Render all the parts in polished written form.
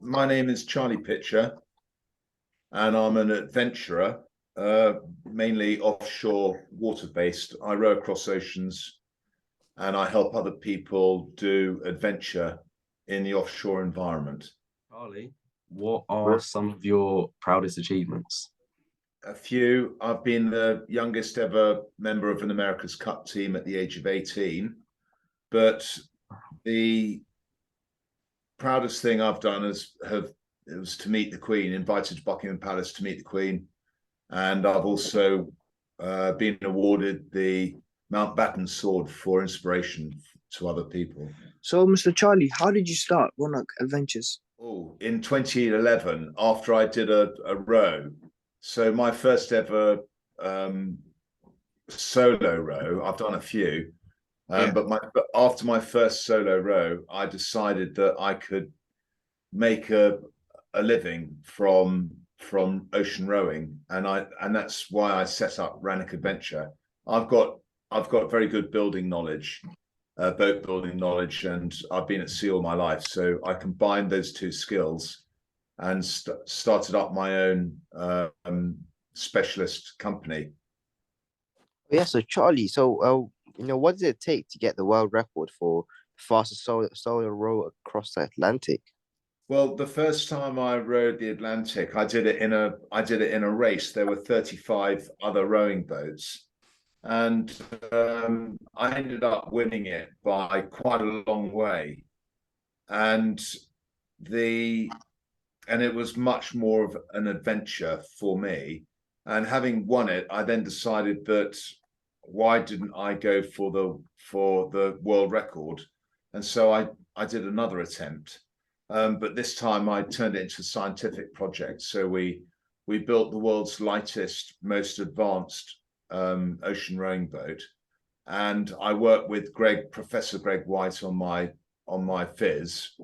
My name is Charlie Pitcher, and I'm an adventurer, mainly offshore water-based. I row across oceans, and I help other people do adventure in the offshore environment. Charlie, what are some of your proudest achievements? A few. I've been the youngest ever member of an America's Cup team at the age of 18, but the proudest thing I've done it was to meet the Queen, invited to Buckingham Palace to meet the Queen. And I've also been awarded the Mountbatten Sword for inspiration to other people. So, Mr. Charlie, how did you start Roanoke Adventures? Oh, in 2011, after I did a row. So my first ever solo row, I've done a few, but after my first solo row, I decided that I could make a living from ocean rowing, and that's why I set up Rannoch Adventure. I've got very good building knowledge, boat building knowledge, and I've been at sea all my life. So I combined those two skills and started up my own specialist company. Yeah, so Charlie, what does it take to get the world record for the fastest solo row across the Atlantic? Well, the first time I rowed the Atlantic, I did it in a race. There were 35 other rowing boats, and I ended up winning it by quite a long way. And it was much more of an adventure for me. And having won it, I then decided that why didn't I go for the world record? And so I did another attempt. But this time I turned it into a scientific project. So we built the world's lightest, most advanced ocean rowing boat, and I worked with Professor Greg White on my FIS.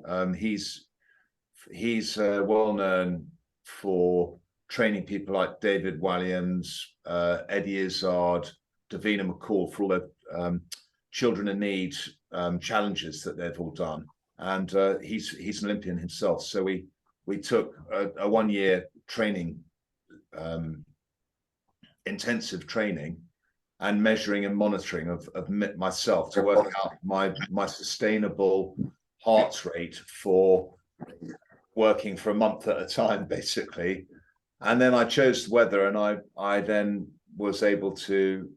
He's well known for training people like David Walliams, Eddie Izzard, Davina McCall for all the children in need challenges that they've all done. And he's an Olympian himself. So we took a 1 year training, intensive training, and measuring and monitoring of myself to work out my sustainable heart rate for working for a month at a time, basically. And then I chose the weather, and I then was able to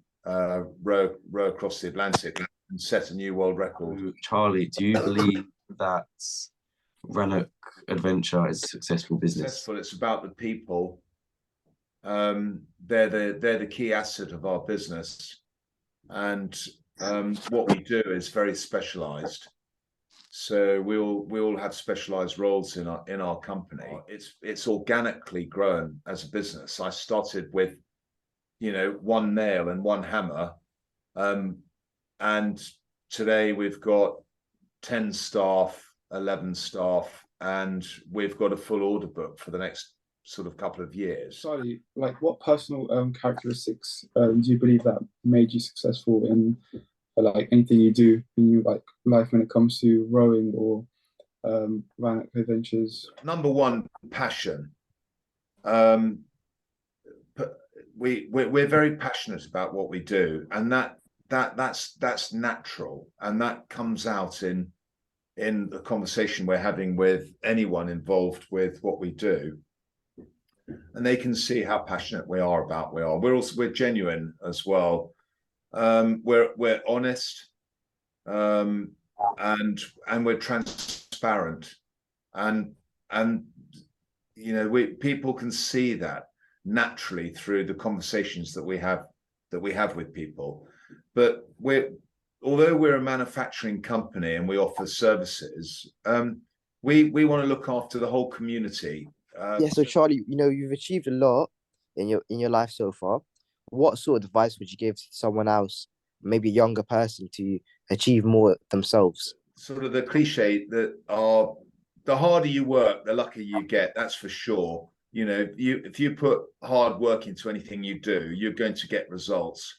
row across the Atlantic and set a new world record. Charlie, do you believe that Rannoch Adventure is a successful business? Successful. It's about the people. They're the key asset of our business, and what we do is very specialized. So we all have specialized roles in our company. It's organically grown as a business. I started with, one nail and one hammer, and today we've got 10 staff, 11 staff, and we've got a full order book for the next sort of couple of years. Charlie, what personal characteristics do you believe that made you successful in anything you do in your life when it comes to rowing or Rannoch Adventures? Number one, passion. We're very passionate about what we do, and that's natural, and that comes out in the conversation we're having with anyone involved with what we do, and they can see how passionate we are about we're genuine as well. We're honest, and we're transparent, and people can see that naturally through the conversations that we have with people. But although we're a manufacturing company and we offer services, we want to look after the whole community. So Charlie, you've achieved a lot in your life so far. What sort of advice would you give to someone else, maybe a younger person, to achieve more themselves? Sort of the cliche that the harder you work, the luckier you get. That's for sure. If you put hard work into anything you do, you're going to get results.